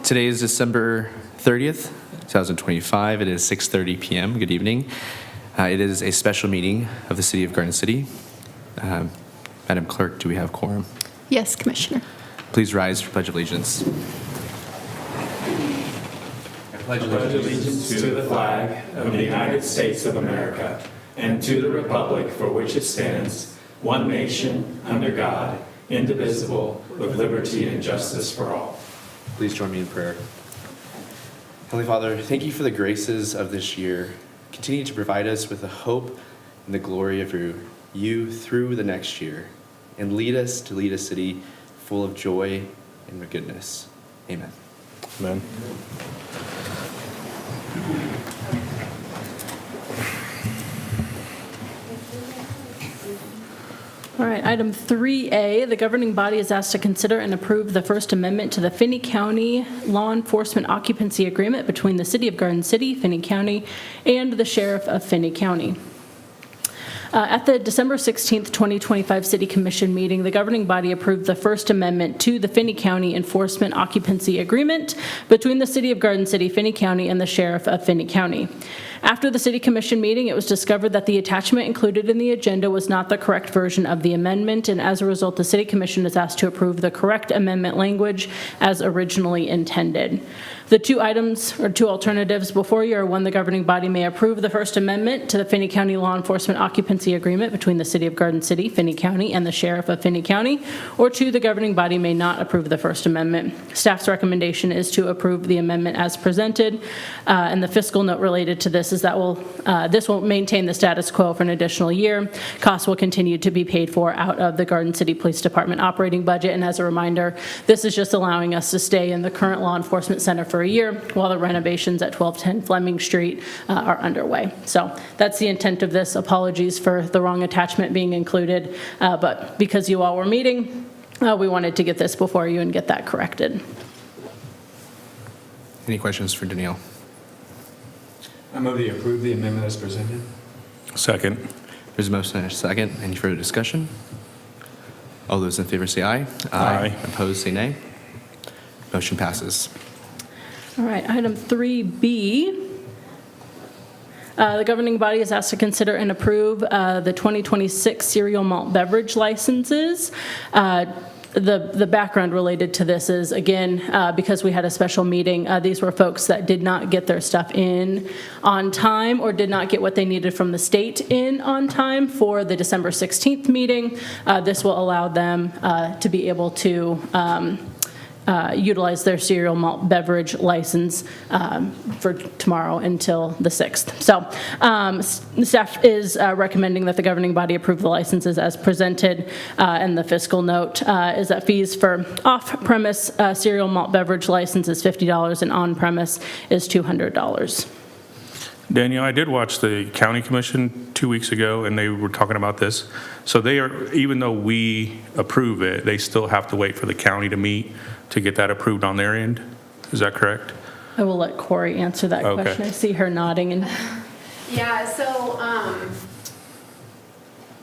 Today is December 30th, 2025. It is 6:30 p.m. Good evening. It is a special meeting of the City of Garden City. Madam Clerk, do we have quorum? Yes, Commissioner. Please rise for Pledge of Allegiance. I pledge allegiance to the flag of the United States of America and to the republic for which it stands, one nation, under God, indivisible, with liberty and justice for all. Please join me in prayer. Heavenly Father, thank you for the graces of this year. Continue to provide us with the hope and the glory of you through the next year, and lead us to lead a city full of joy and goodness. Amen. Amen. All right, item 3A, the governing body is asked to consider and approve the First Amendment to the Finney County Law Enforcement Occupancy Agreement between the City of Garden City, Finney County, and the Sheriff of Finney County. At the December 16th, 2025 City Commission meeting, the governing body approved the First Amendment to the Finney County Enforcement Occupancy Agreement between the City of Garden City, Finney County, and the Sheriff of Finney County. After the City Commission meeting, it was discovered that the attachment included in the agenda was not the correct version of the amendment, and as a result, the City Commission is asked to approve the correct amendment language as originally intended. The two items, or two alternatives before you are: one, the governing body may approve the First Amendment to the Finney County Law Enforcement Occupancy Agreement between the City of Garden City, Finney County, and the Sheriff of Finney County, or two, the governing body may not approve the First Amendment. Staff's recommendation is to approve the amendment as presented, and the fiscal note related to this is that this will maintain the status quo for an additional year. Costs will continue to be paid for out of the Garden City Police Department operating budget, and as a reminder, this is just allowing us to stay in the current law enforcement center for a year while the renovations at 1210 Fleming Street are underway. So that's the intent of this. Apologies for the wrong attachment being included, but because you all were meeting, we wanted to get this before you and get that corrected. Any questions for Danielle? I move to approve the amendment as presented. Second. There's a motion and a second. Any further discussion? All those in favor say aye. Aye. Opposed, say nay. Motion passes. All right, item 3B. The governing body is asked to consider and approve the 2026 cereal malt beverage licenses. The background related to this is, again, because we had a special meeting, these were folks that did not get their stuff in on time or did not get what they needed from the state in on time for the December 16th meeting. This will allow them to be able to utilize their cereal malt beverage license for tomorrow until the 6th. So staff is recommending that the governing body approve the licenses as presented, and the fiscal note is that fees for off-premise cereal malt beverage license is $50 and on-premise is $200. Danielle, I did watch the county commission 2 weeks ago, and they were talking about this. So they are, even though we approve it, they still have to wait for the county to meet to get that approved on their end. Is that correct? I will let Corey answer that Okay. question. I see her nodding. And Yeah, so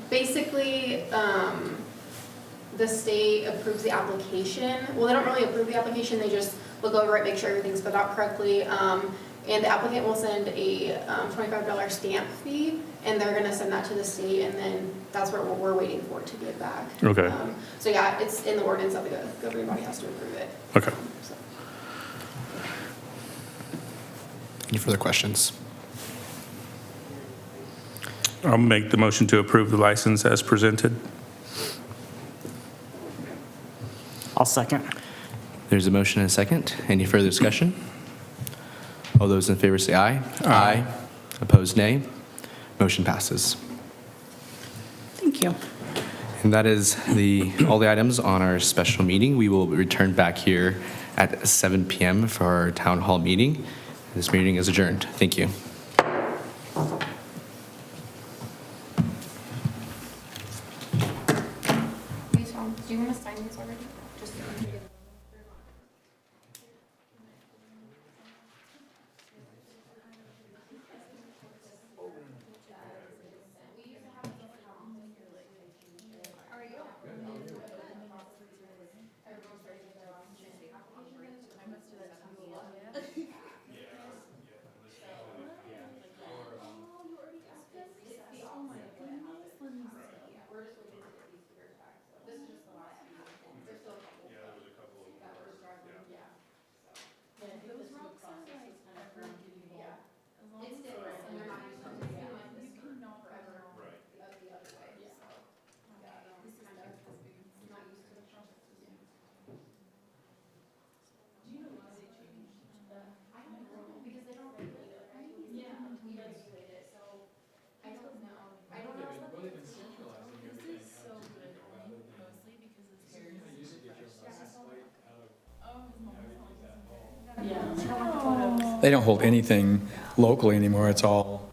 basically the state approves the application. Well, they don't really approve the application, they just look over it, make sure everything's filled out correctly. And the applicant will send a $25 stamp fee, and they're gonna send that to the state, and then that's what we're waiting for to get back. Okay. So yeah, it's in the ordinance that the governing body has to approve it. Okay. So. Any further questions? I'll make the motion to approve the license as presented. I'll second. There's a motion and a second. Any further discussion? All those in favor say aye. Aye. Opposed, nay. Motion passes. thank you. And that is all the items on our special meeting. We will return back here at 7 p.m. for our town hall meeting. This meeting is adjourned. Thank you. Do you want to sign these already? Just They don't hold anything locally anymore. It's all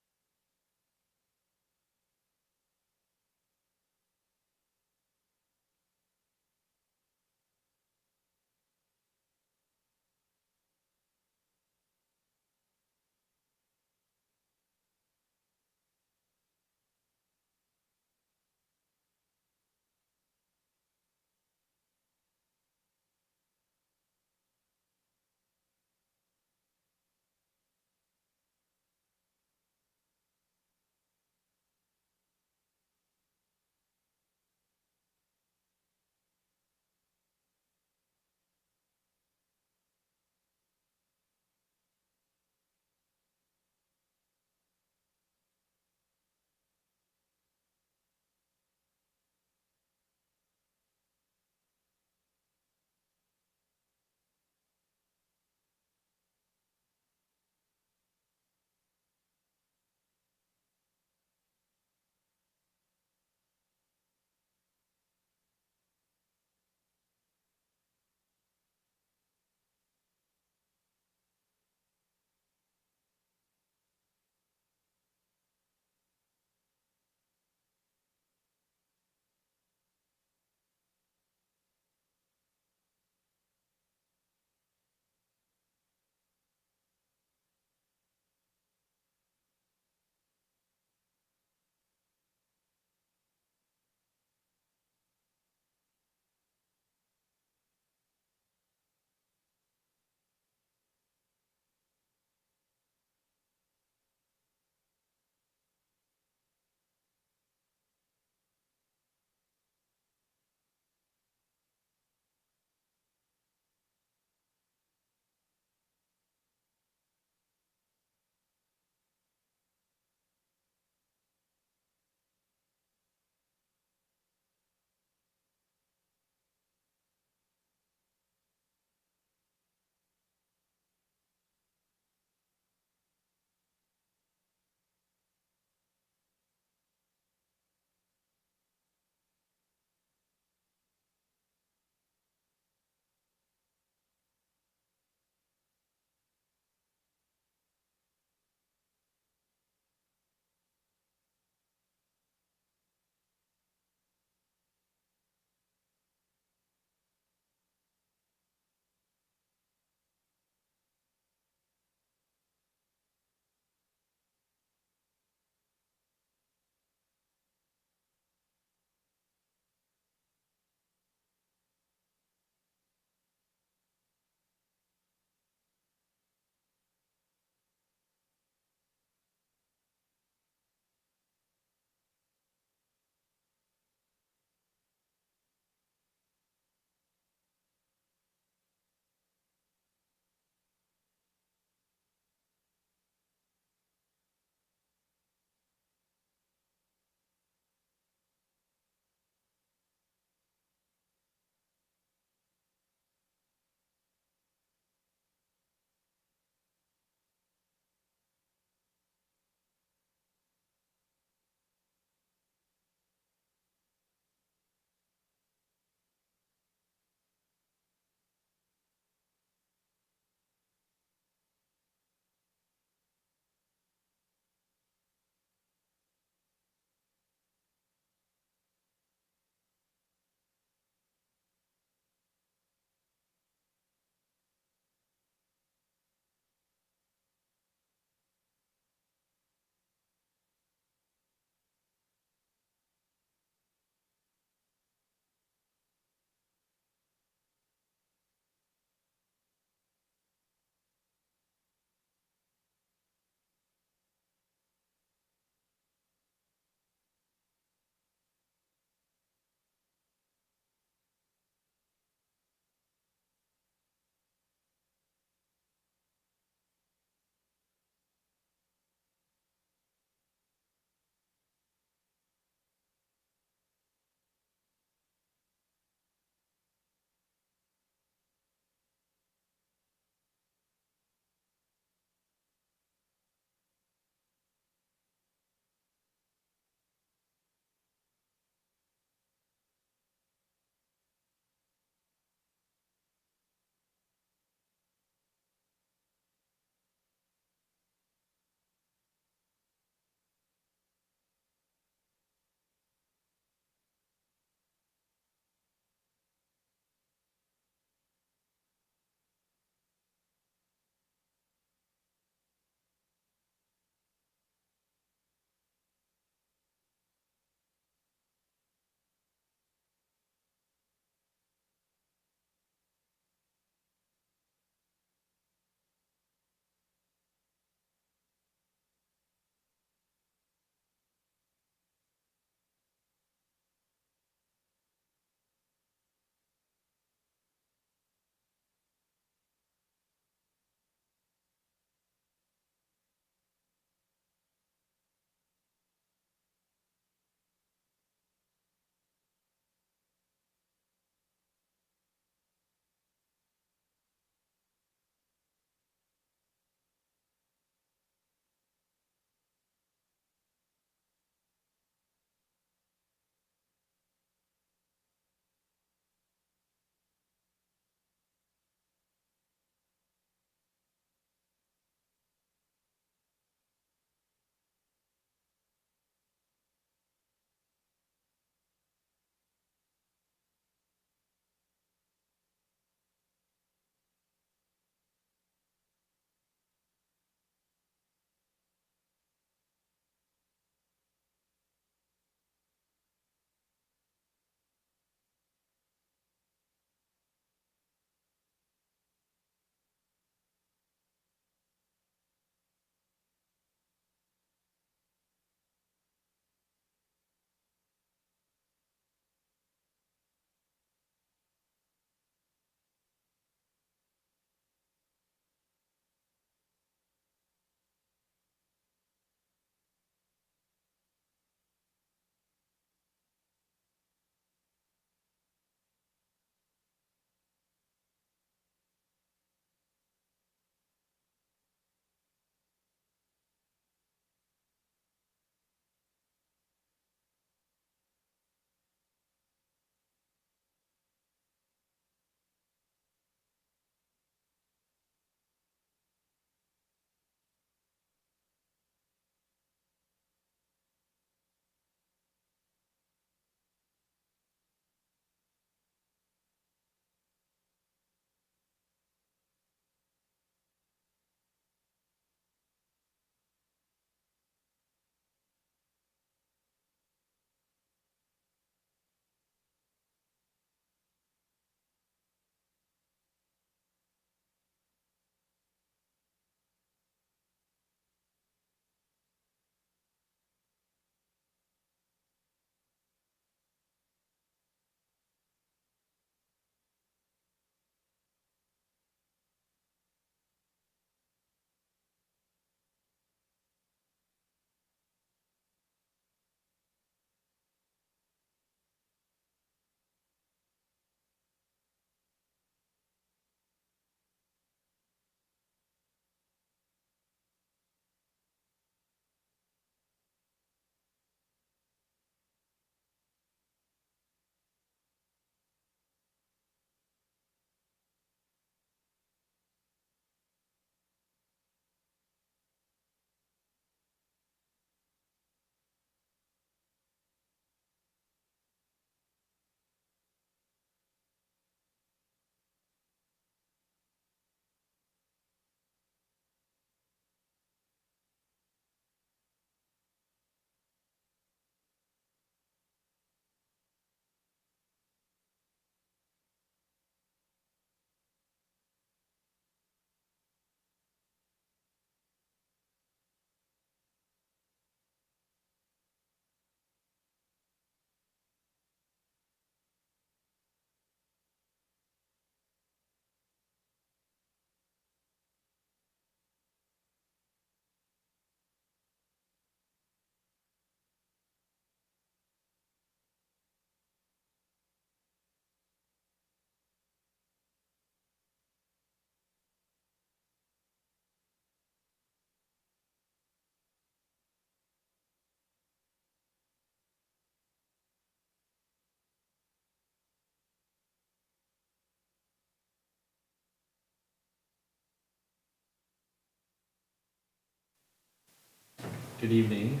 Good evening.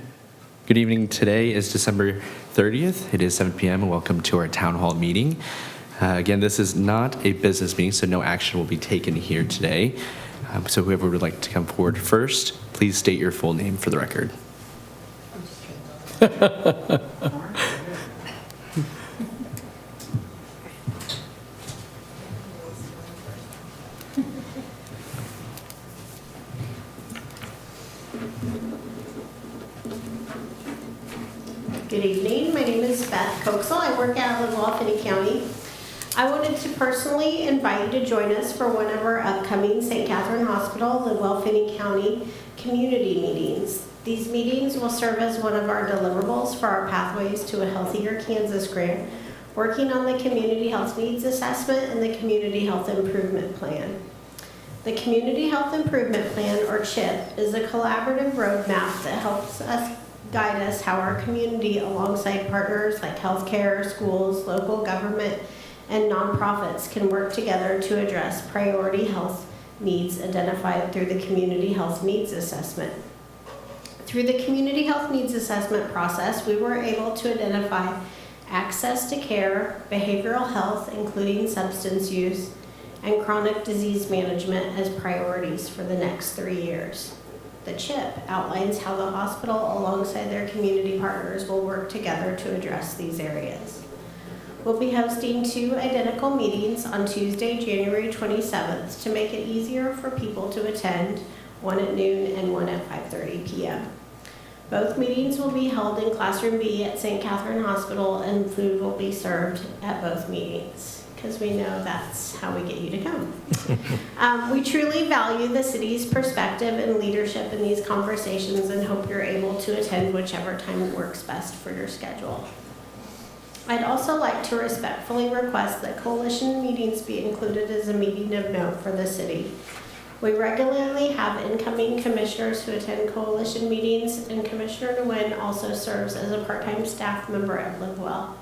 Good evening. Today is December 30th. It is 7 p.m. and welcome to our town hall meeting. Again, this is not a business meeting, so no action will be taken here today. So whoever would like to come forward first, please state your full name for the record. Good evening, my name is Beth Coxell. I work at Lidwell, Finney County. I wanted to personally invite you to join us for one of our upcoming St. Catherine Hospital, Lidwell, Finney County community meetings. These meetings will serve as one of our deliverables for our Pathways to a Healthier Kansas grant, working on the Community Health Needs Assessment and the Community Health Improvement Plan. The Community Health Improvement Plan, or CHIP, is a collaborative roadmap that helps us guide us how our community, alongside partners like healthcare, schools, local government, and nonprofits, can work together to address priority health needs identified through the Community Health Needs Assessment. Through the Community Health Needs Assessment process, we were able to identify access to care, behavioral health, including substance use, and chronic disease management as priorities for the next 3 years. The CHIP outlines how the hospital, alongside their community partners, will work together to address these areas. We'll be hosting 2 identical meetings on Tuesday, January 27th to make it easier for people to attend, one at noon and one at 5:30 p.m. Both meetings will be held in Classroom B at St. Catherine Hospital, and food will be served at both meetings, because we know that's how we get you to come. We truly value the city's perspective and leadership in these conversations and hope you're able to attend whichever time works best for your schedule. I'd also like to respectfully request that coalition meetings be included as a meeting of note for the city. We regularly have incoming commissioners who attend coalition meetings, and Commissioner Nguyen also serves as a part-time staff member at Lidwell.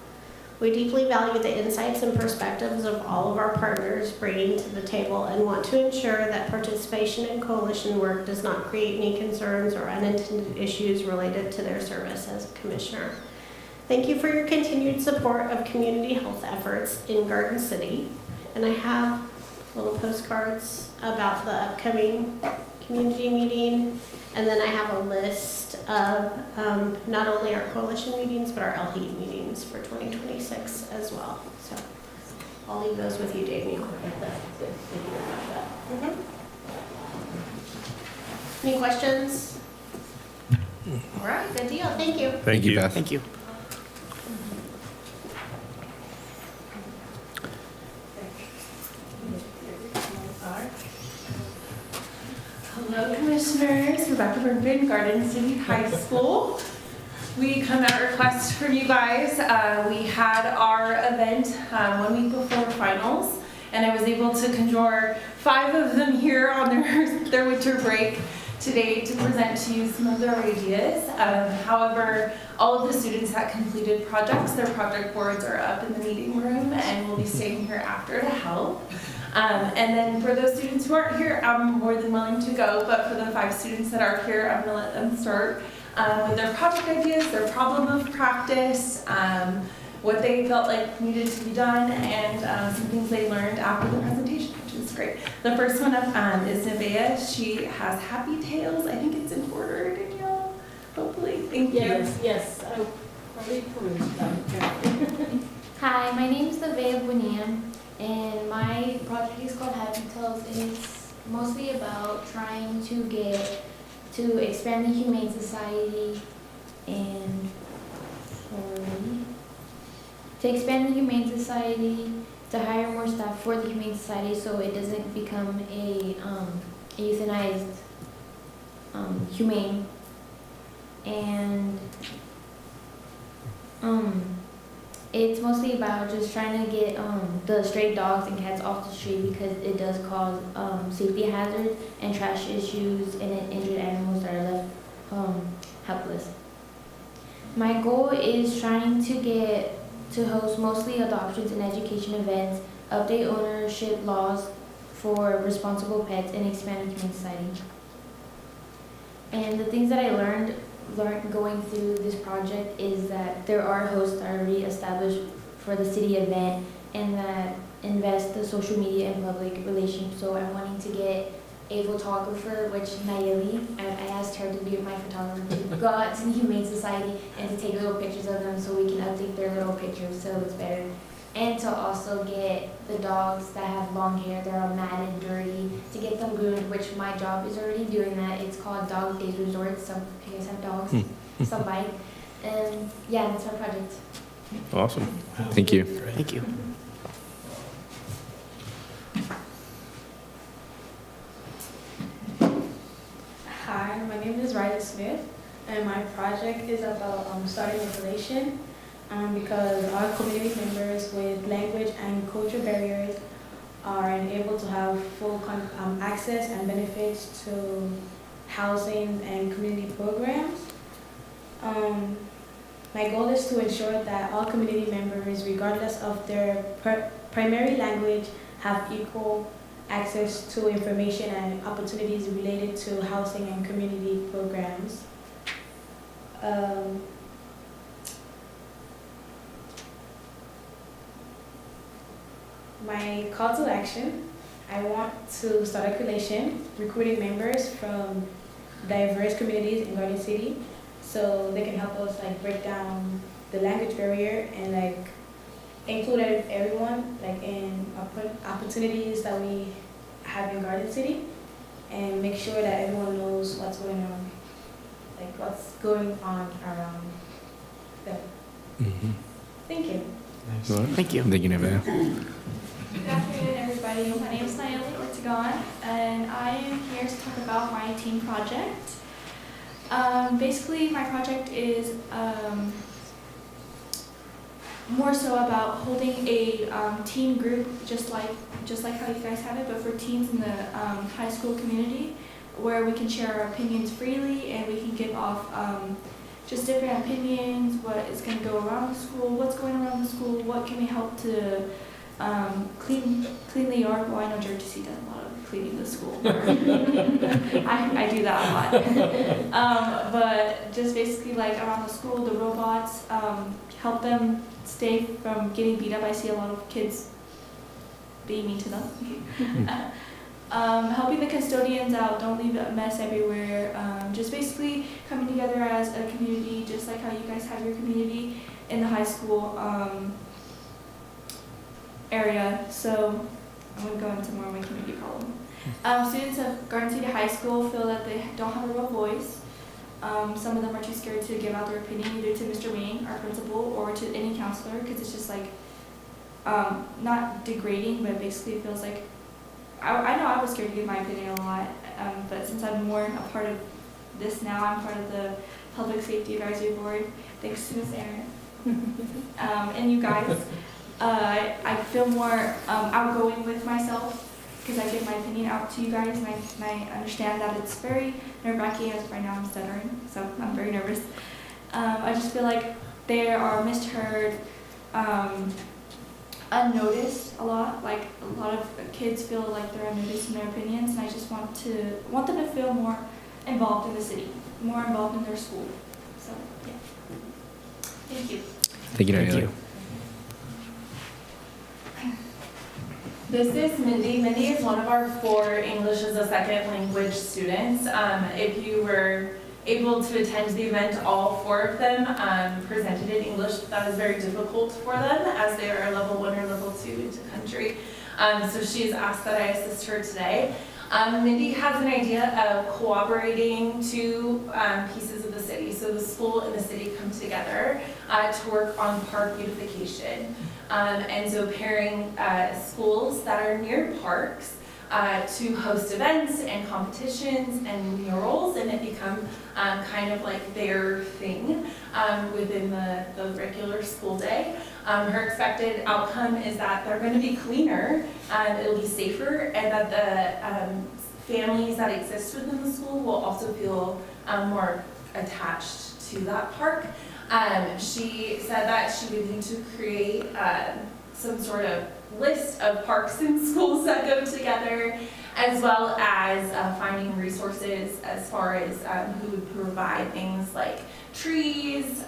We deeply value the insights and perspectives of all of our partners bringing to the table and want to ensure that participation in coalition work does not create any concerns or unintended issues related to their service as a commissioner. Thank you for your continued support of community health efforts in Garden City. And I have little postcards about the upcoming community meeting. And then I have a list of not only our coalition meetings, but our LHEAD meetings for 2026 as well. So I'll leave those with you, Daniel. Any questions? All right, good deal. Thank you. Thank you. Beth. Thank you. Hello, Commissioners. Rebecca Bergman, Garden City High School. We come at request from you guys. We had our event 1 week before finals, and I was able to conjure 5 of them here on their winter break today to present to you some of their ideas. However, all of the students that completed projects, their project boards are up in the meeting room, and we'll be staying here after to help. And then for those students who aren't here, I'm more than willing to go, but for the 5 students that are here, I'm gonna let them start with their project ideas, their problem of practice, what they felt like needed to be done, and some things they learned after the presentation, which is great. The first one up is Nevaeh. She has Happy Tales. I think it's in order, Danielle, hopefully. Thank you. Yes. I already perused them. Hi, my name is Nevaeh Bonilla, and my project is called Happy Tales, and it's mostly about trying to expand the Humane Society and to hire more staff for the Humane Society so it doesn't become a euthanized humane. And it's mostly about just trying to get the stray dogs and cats off the street because it does cause safety hazards and trash issues and injured animals that are left helpless. My goal is trying to host mostly adoptions and education events, update ownership laws for responsible pets, and expand the Humane Society. And the things that I learned going through this project is that there are hosts that are already established for the city event and that invest the social media and public relations. So I'm wanting to get a photographer, which Nayeli, I asked her to be my photographer to go out to the Humane Society and to take little pictures of them so we can update their little pictures so it's better. And to also get the dogs that have long hair, that are matted, dirty, to get them groomed, which my job is already doing that. It's called Dog Days Resort. Some of you guys have dogs, some bite. And yeah, that's our project. Awesome. Thank you. Thank you. Hi, my name is Ryder Smith, and my project is about starting a relation because our community members with language and culture barriers are unable to have full access and benefits to housing and community programs. My goal is to ensure that all community members, regardless of their primary language, have equal access to information and opportunities related to housing and community programs. My call to action, I want to start a coalition recruiting members from diverse communities in Garden City so they can help us break down the language barrier and include everyone in opportunities that we have in Garden City and make sure that everyone knows what's going on, around them. Thank you. Thank you. Thank you, Nevada. Good afternoon, everybody. My name is Nayeli Ortegon, and I am here to talk about my team project. Basically, my project is more so about holding a teen group, just like how you guys have it, but for teens in the high school community, where we can share our opinions freely and we can give off just different opinions, what is going to go around the school, what's going around the school, what can we help to clean the yard. Well, I know Jersey does a lot of cleaning the school. I do that a lot. But just basically around the school, the robots, help them stay from getting beat up. I see a lot of kids being mean to them. Helping the custodians out, don't leave a mess everywhere. Just basically coming together as a community, just like how you guys have your community in the high school area. So I'm going to go into more of my community problem. Students of Garden City High School feel that they don't have a real voice. Some of them are too scared to give out their opinion either to Mr. Wing, our principal, or to any counselor, because it's just not degrading, but basically it feels like, I know I was scared to give my opinion a lot, but since I'm more a part of this now, I'm part of the Public Safety Advisory Board, thanks to Ms. Aaron, and you guys, I feel more outgoing with myself, because I give my opinion out to you guys, and I understand that it's very nerve-wracking, as right now I'm stuttering, so I'm very nervous. I just feel like they are misheard, unnoticed a lot. A lot of kids feel like they're unnoticed in their opinions, and I just want them to feel more involved in the city, more involved in their school. So yeah. Thank you. Thank you, Nayeli. This is Mindy. Mindy is one of our 4 English as a second language students. If you were able to attend the event, all 4 of them presented in English. That is very difficult for them as they are level 1 or level 2 into country. So she's asked that I assist her today. Mindy has an idea of cooperating 2 pieces of the city. So the school and the city come together to work on park beautification. And so pairing schools that are near parks to host events and competitions and murals, and it become kind of like their thing within the regular school day. Her expected outcome is that they're going to be cleaner, it'll be safer, and that the families that exist within the school will also feel more attached to that park. She said that she would need to create some sort of list of parks and schools that go together, as well as finding resources as far as who would provide things like trees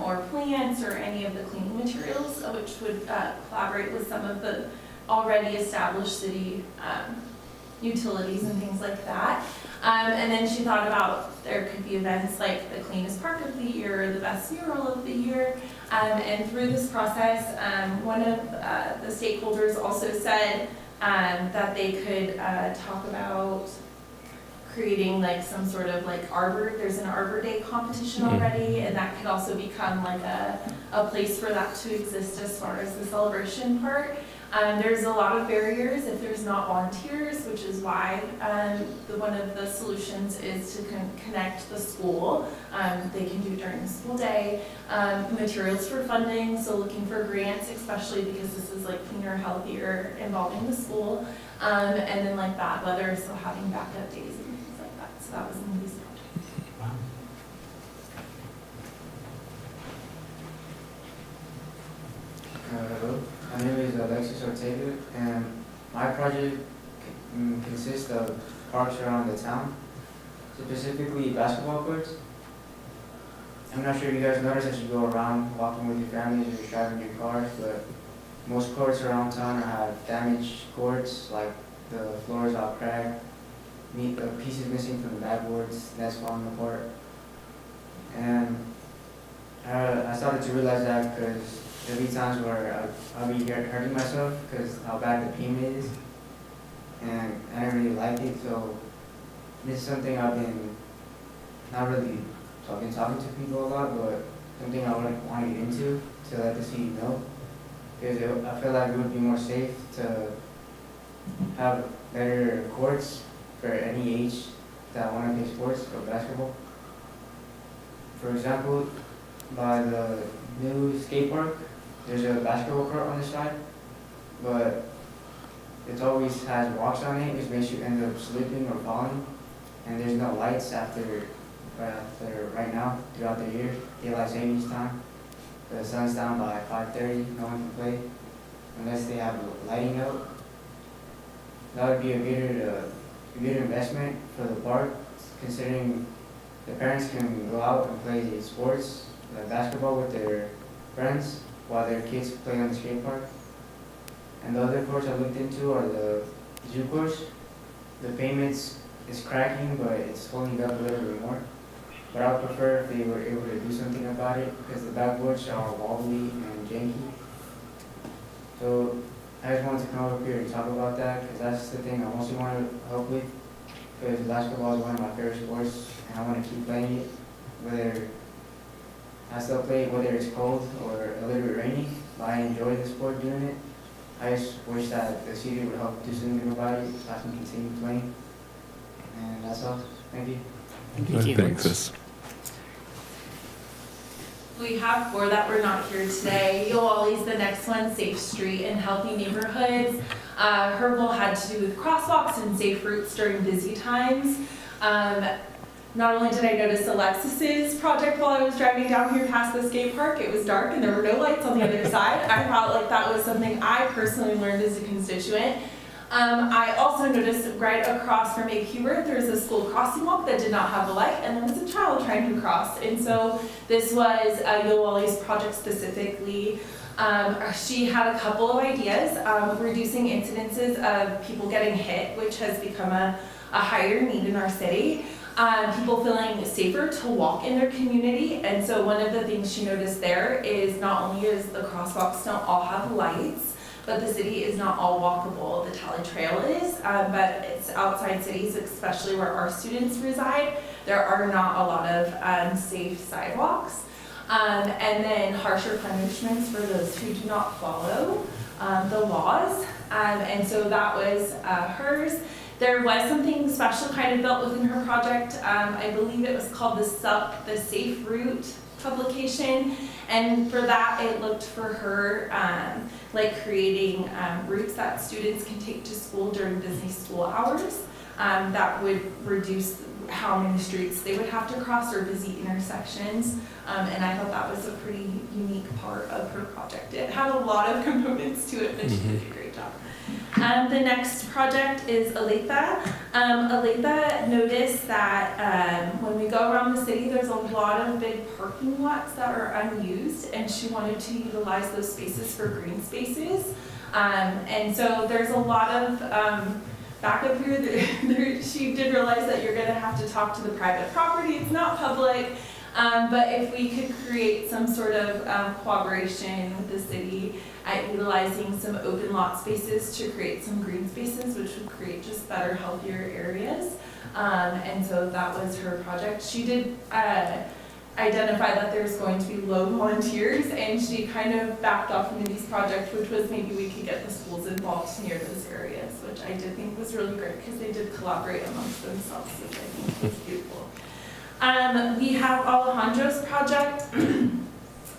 or plants or any of the cleaning materials, which would collaborate with some of the already established city utilities and things like that. And then she thought about there could be events like the cleanest park of the year, the best mural of the year. And through this process, one of the stakeholders also said that they could talk about creating like some sort of like there's an Arbor Day competition already, and that could also become like a place for that to exist as far as the celebration part. There's a lot of barriers if there's not volunteers, which is why one of the solutions is to connect the school. They can do it during the school day. Materials for funding, so looking for grants, especially because this is like cleaner, healthier, involving the school. And then like bad weather, so having backup days and things like that. So that was in these projects. Hello, my name is Alexis Ortega, and my project consists of parks around the town, specifically basketball courts. I'm not sure if you guys notice as you go around walking with your families or driving your cars, but most courts around town have damaged courts, like the floors all cracked, pieces missing from the backboards, nets falling apart. And I started to realize that because there'll be times where I'll be hurting myself because how bad the payment is, and I don't really like it. So this is something I've been talking to people a lot, but something I want to get into to let the city know, because I feel like it would be more safe to have better courts for any age that want to play sports or basketball. For example, by the new skate park, there's a basketball court on the side, but it always has rocks on it, which makes you end up slipping or falling. And there's no lights right now throughout the year, daylight savings time. The sun's down by 5:30, no one can play unless they have lighting out. That would be a good investment for the park, considering the parents can go out and play sports, like basketball with their friends, while their kids play on the skate park. And the other courts I looked into are the zoo course. The payments is cracking, but it's holding up a little bit more. But I would prefer if they were able to do something about it, because the backboards are wobbly and janky. So I just wanted to come up here and talk about that, because that's the thing I mostly want to help with, because basketball is one of my favorite sports, and I want to keep playing it, whether I still play it, whether it's cold or a little bit rainy, but I enjoy the sport doing it. I just wish that the city would help do something about it so I can continue playing. And that's all. Thank you. Thank you. Thanks. We have 4 that were not here today. Yoali's the next one, Safe Street and Healthy Neighborhoods. Her goal had to do with crosswalks and safe routes during busy times. Not only did I notice Alexis's project while I was driving down here past the skate park, it was dark and there were no lights on the other side. I felt like that was something I personally learned as a constituent. I also noticed right across from A. Hubert, there was a school crossing walk that did not have a light, and there was a child trying to cross. And so this was Yoali's project specifically. She had a couple of ideas, reducing incidences of people getting hit, which has become a higher need in our city. People feeling safer to walk in their community. And so one of the things she noticed there is not only is the crosswalks don't all have lights, but the city is not all walkable. The Tally Trail is, but it's outside cities, especially where our students reside. There are not a lot of safe sidewalks. And then harsher punishments for those who do not follow the laws. And so that was hers. There was something special kind of built within her project. I believe it was called the Safe Route publication. And for that, it looked for her like creating routes that students can take to school during busy school hours that would reduce how many streets they would have to cross or busy intersections. And I thought that was a pretty unique part of her project. It had a lot of components to it, but she did a great job. job. The next project is Aletha. Aletha noticed that when we go around the city, there's a lot of big parking lots that are unused, and she wanted to utilize those spaces for green spaces. And so there's a lot of back up here, she did realize that you're going to have to talk to the private property. It's not public. But if we could create some sort of cooperation with the city at utilizing some open lot spaces to create some green spaces, which would create just better, healthier areas. And so that was her project. She did identify that there's going to be low volunteers, and she kind of backed off Mindy's project, which was maybe we could get the schools involved near those areas, which I did think was really great because they did collaborate amongst themselves, which I think was beautiful. We have Alejandro's project.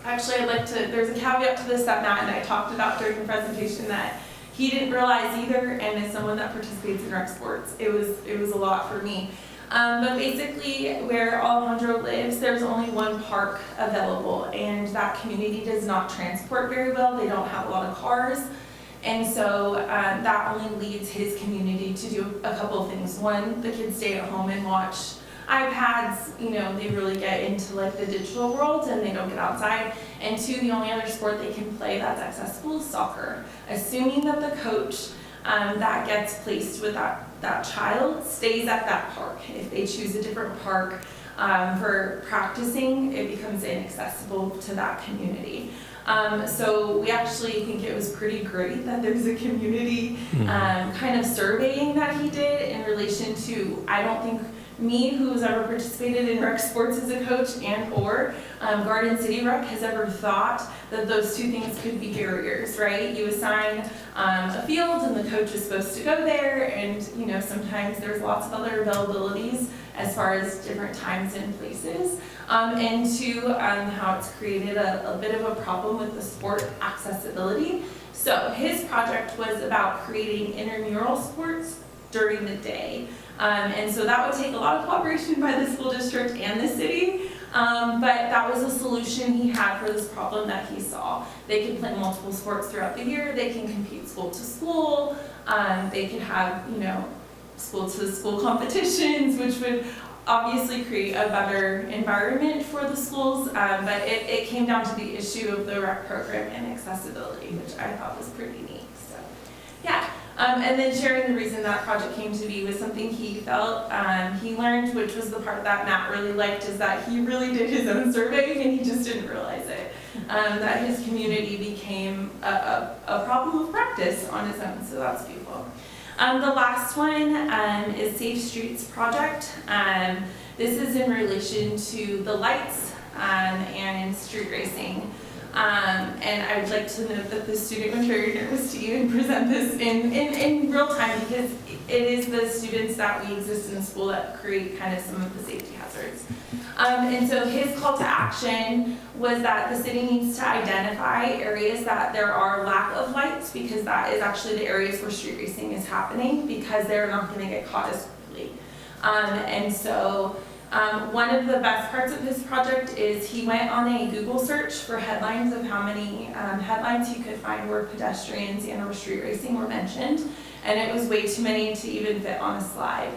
Actually, there's a caveat to this that Matt and I talked about during the presentation that he didn't realize either, and as someone that participates in rec sports, it was a lot for me. But basically, where Alejandro lives, there's only one park available, and that community does not transport very well. They don't have a lot of cars. And so that only leads his community to do a couple of things. One, the kids stay at home and watch iPads, they really get into like the digital world and they don't get outside. And two, the only other sport they can play that's accessible is soccer. Assuming that the coach that gets placed with that child stays at that park. If they choose a different park for practicing, it becomes inaccessible to that community. So we actually think it was pretty great that there's a community kind of surveying that he did in relation to, I don't think me, who's ever participated in rec sports as a coach and or Garden City Rec has ever thought that those two things could be barriers, right? You assign a field and the coach is supposed to go there, and sometimes there's lots of other availabilities as far as different times and places. And two, how it's created a bit of a problem with the sport accessibility. So his project was about creating intramural sports during the day. And so that would take a lot of cooperation by the school district and the city, but that was a solution he had for this problem that he saw. They can play multiple sports throughout the year, they can compete school to school, they can have, school to school competitions, which would obviously create a better environment for the schools, but it came down to the issue of the rec program and accessibility, which I thought was pretty neat, so yeah. And then sharing the reason that project came to be was something he felt he learned, which was the part that Matt really liked, is that he really did his own surveying and he just didn't realize it. That his community became a problem of practice on his own, so that's beautiful. The last one is Safe Streets Project. This is in relation to the lights and street racing. And I would like to note that the student was very nervous to even present this in real time, because it is the students that we exist in the school that create kind of some of the safety hazards. And so his call to action was that the city needs to identify areas that there are lack of lights, because that is actually the areas where street racing is happening, because they're not going to get caught as quickly. And so one of the best parts of this project is he went on a Google search for headlines of how many headlines he could find where pedestrians and or street racing were mentioned, and it was way too many to even fit on a slide.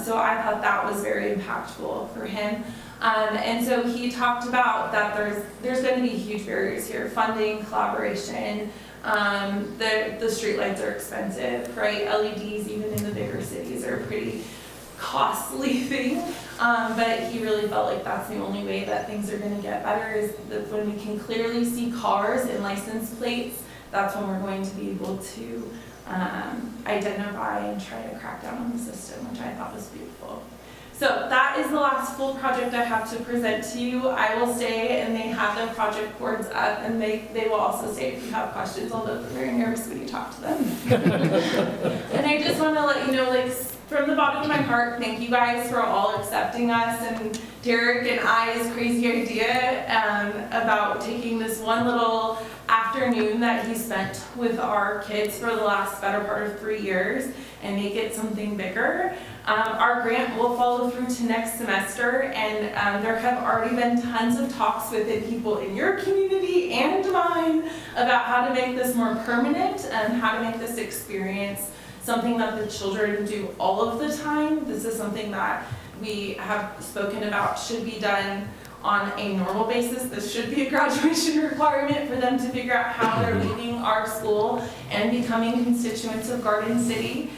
So I thought that was very impactful for him. And so he talked about that there's going to be huge barriers here: funding, collaboration. The street lights are expensive, right? LEDs, even in the bigger cities, are a pretty costly thing. But he really felt like that's the only way that things are going to get better, is that when we can clearly see cars and license plates, that's when we're going to be able to identify and try to crack down on the system, which I thought was beautiful. So that is the last full project I have to present to you. I will stay, and they have their project boards up, and they will also stay if you have questions, although they're very nervous when you talk to them. And I just want to let you know, from the bottom of my heart, thank you guys for all accepting us and Derek and I's crazy idea about taking this one little afternoon that he spent with our kids for the last better part of 3 years and make it something bigger. Our grant will follow through to next semester, and there have already been tons of talks within people in your community and mine time about how to make this more permanent and how to make this experience something that the children do all of the time. This is something that we have spoken about should be done on a normal basis. This should be a graduation requirement for them to figure out how they're leaving our school and becoming constituents of Garden City.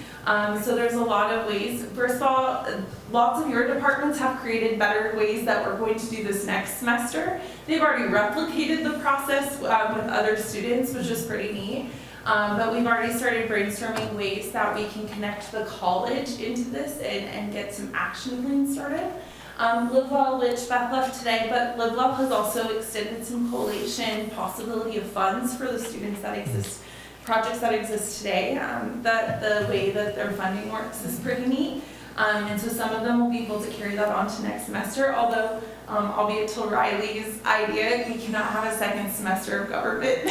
So there's a lot of ways. First of all, lots of your departments have created better ways that we're going to do this next semester. They've already replicated the process with other students, which is pretty neat. But we've already started brainstorming ways that we can connect the college into this and get some action plans started. LiveWell, which Beth left today, but LiveWell has also extended some collation possibility of funds for the students that exist, projects that exist today. The way that their funding works is pretty neat. And so some of them will be able to carry that on to next semester, although albeit to Riley's idea, we cannot have a second semester of government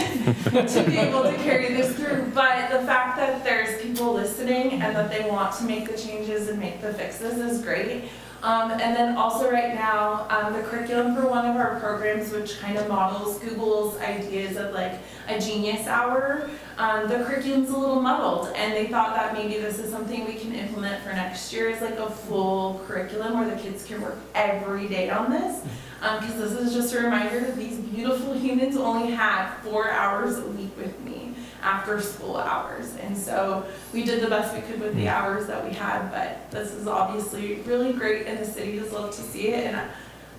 to be able to carry this through. But the fact that there's people listening and that they want to make the changes and make the fixes is great. And then also right now, the curriculum for one of our programs, which kind of models Google's ideas of like a genius hour, the curriculum's a little muddled, and they thought that maybe this is something we can implement for next year as like a full curriculum where the kids can work every day on this. Because this is just a reminder that these beautiful humans only had 4 hours a week with me after school hours. And so we did the best we could with the hours that we had, but this is obviously really great and the city does love to see it. And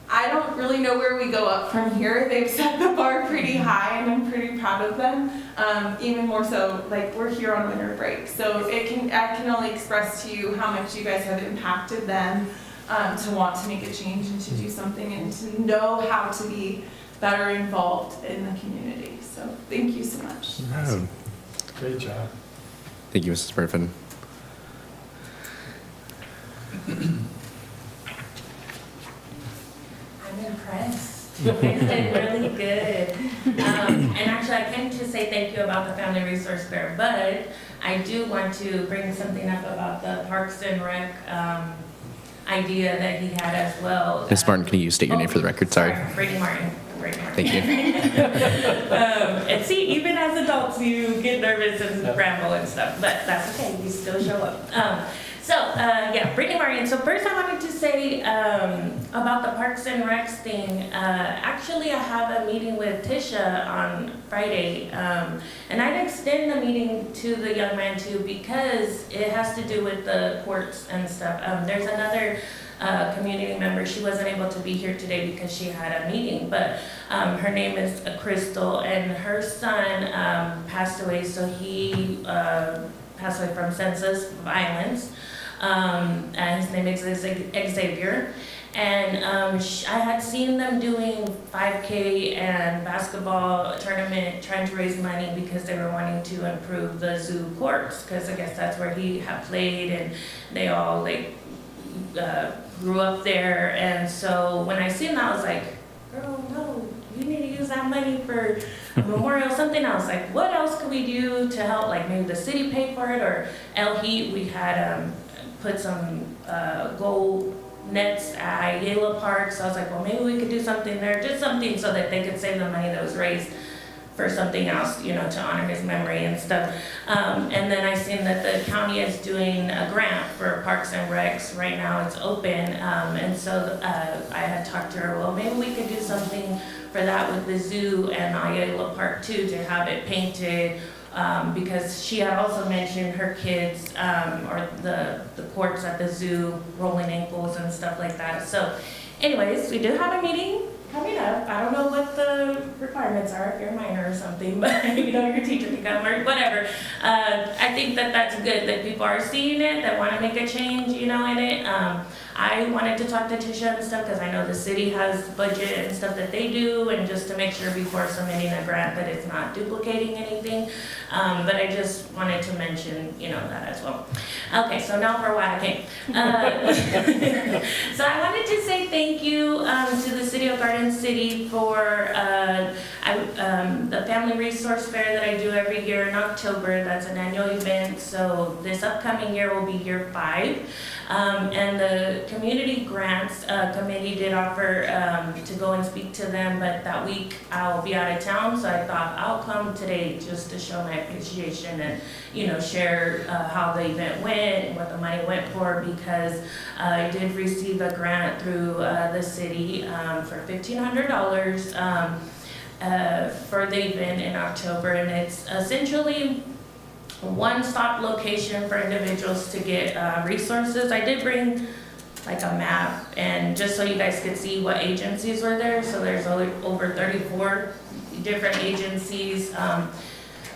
I don't really know where we go up from here. They've set the bar pretty high and I'm pretty proud of them. Even more so, like we're here on winter break. So I can only express to you how much you guys have impacted them to want to make a change and to do something and to know how to be better involved in the community. So thank you so much. Great job. Thank you, Mrs. Murphin. I'm impressed. You guys did really good. And actually, I came to say thank you about the Family Resource Fair, but I do want to bring something up about the Parks and Rec idea that he had as well. Ms. Martin, can you state your name for the record? Sorry. Brady Martin. Thank you. And see, even as adults, you get nervous and ramble and stuff, but that's okay. You still show up. Yeah, Brittany Martin. So first I wanted to say about the Parks and Recs thing. Actually, I have a meeting with Tisha on Friday, and I'd extend the meeting to the young man too because it has to do with the courts and stuff. There's another community member. She wasn't able to be here today because she had a meeting, but her name is Crystal, and her son passed away. So he passed away from senseless violence. And his name is Xavier. And I had seen them doing 5K and basketball tournament, trying to raise money because they were wanting to improve the zoo courts, because I guess that's where he had played, and they all grew up there. And so when I seen that, I was like, girl, no, you need to use that money for a memorial, something else. Like, what else could we do to help? Like maybe the city pay for it, or El Heat, we had put some gold nets at Ayala Park. So I was like, well, maybe we could do something there, just something so that they could save the money that was raised for something else, you know, to honor his memory and stuff. And then I seen that the county is doing a grant for Parks and Recs. Right now it's open. And so I had talked to her, well, maybe we could do something for that with the zoo and Ayala Park too, to have it painted. Because she had also mentioned her kids, or the courts at the zoo, rolling ankles and stuff like that. So anyways, we do have a meeting coming up. I don't know what the requirements are, if you're a minor or something, but you know, your teacher can come or whatever. I think that that's good that people are seeing it, that want to make a change, you know, in it. I wanted to talk to Tisha and stuff because I know the city has budget and stuff that they do, and just to make sure before submitting a grant that it's not duplicating anything. But I just wanted to mention, you know, that as well. Okay, so now for why I came. So I wanted to say thank you to the City of Garden City for the Family family resource fair that I do every year in October. That's an annual event, so this upcoming year will be year 5. And the community grants committee did offer to go and speak to them, but that week I'll be out of town, so I thought I'll come today just to show my appreciation and, you know, share how the event went and what the money went for, because I did receive a grant through the city for $1,500 for the event in October, and it's essentially one-stop location for individuals to get resources. I did bring like a map, and just so you guys could see what agencies were there. So there's over 34 different agencies.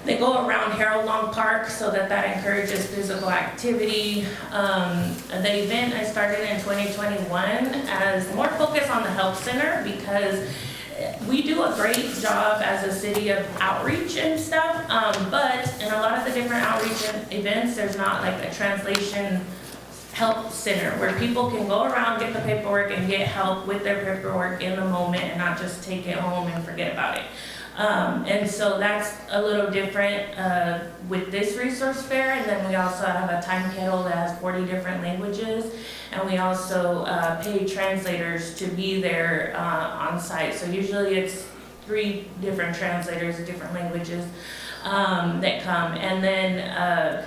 They go around Harold Long Park, so that encourages physical activity. The event I started in 2021 as more focus on the health center, because we do a great job as a city of outreach and stuff, but in a lot of the different outreach events, there's not like a translation help center where people can go around, get the paperwork, and get help with their paperwork in the moment and not just take it home and forget about it. And so that's a little different with this resource fair. And then we also have a time kettle that has 40 different languages. And we also pay translators to be there on site. So usually it's 3 different translators of different languages that come. And then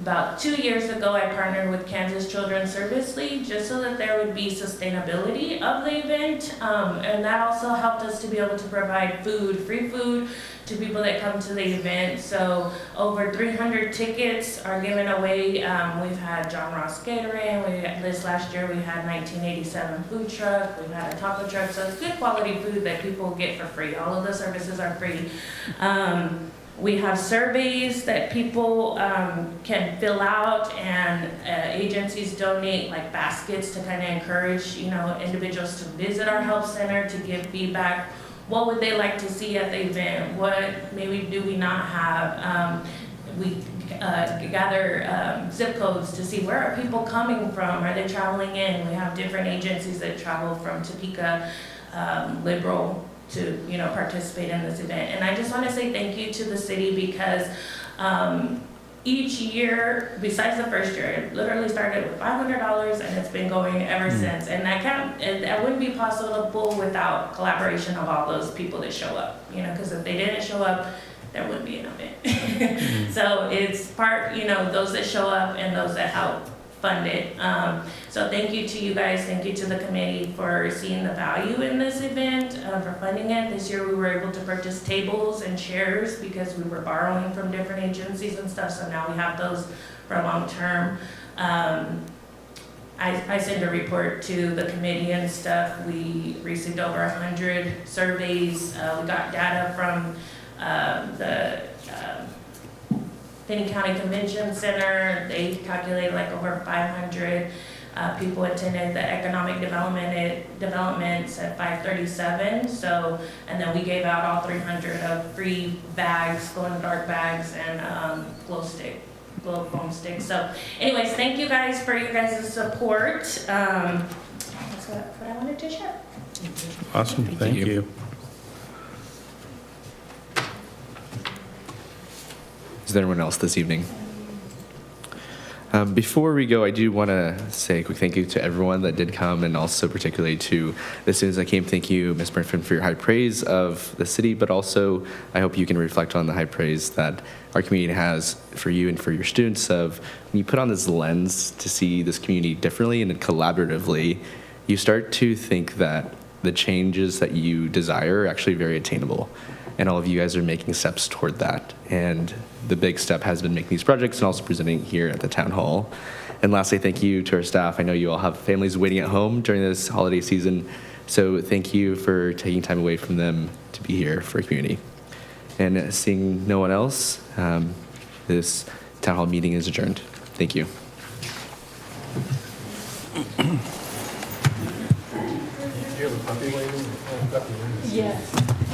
about 2 years ago, I partnered with Kansas Children's Service League just so that there would be sustainability of the event. And that also helped us to be able to provide food, free food, to people that come to the event. So over 300 tickets are given away. We've had John Ross Catering. This last year we had 1987 food truck. We've had a taco truck. So it's good quality food that people get for free. All of the services are free. We have surveys that people can fill out, and agencies donate like baskets to kind of encourage, you know, individuals to visit our health center to give feedback. What would they like to see at the event? What maybe do we not have? We gather zip codes to see where are people coming from. Are they traveling in? We have different agencies that travel from Topeka, Liberal, to, you know, participate in this event. And I just want to say thank you to the city, because each year, besides the first year, it literally started with $500 and it's been going ever since. And that wouldn't be possible without collaboration of all those people that show up, you know, because if they didn't show up, there wouldn't be an event. So it's part, you know, those that show up and those that help fund it. So thank you to you guys, thank you to the committee for seeing the value in this event, for funding it. This year we were able to purchase tables and chairs because we were borrowing from different agencies and stuff, so now we have those for long term. I sent a report to the committee and stuff. We received over 100 surveys. We got data from the Finney County Convention Center. They calculated like over 500 people attended. The economic developments at 537. So, and then we gave out all 300 of free bags, glow-in-the-dark bags, and glow foam sticks. So, anyways, thank you guys for your guys' support. That's what I wanted to share. Awesome, thank you. Is there anyone else this evening? Before we go, I do want to say a quick thank you to everyone that did come, and also particularly to the students that came. Thank you, Ms. Burnfin, for your high praise of the city, but also I hope you can reflect on the high praise that our community has for you and for your students. Of when you put on this lens to see this community differently and collaboratively, you start to think that the changes that you desire are actually very attainable. And all of you guys are making steps toward that. And the big step has been making these projects and also presenting here at the town hall. And lastly, thank you to our staff. I know you all have families waiting at home during this holiday season, so thank you for taking time away from them to be here for our community. And seeing no one else, this town hall meeting is adjourned. Thank you. Yes.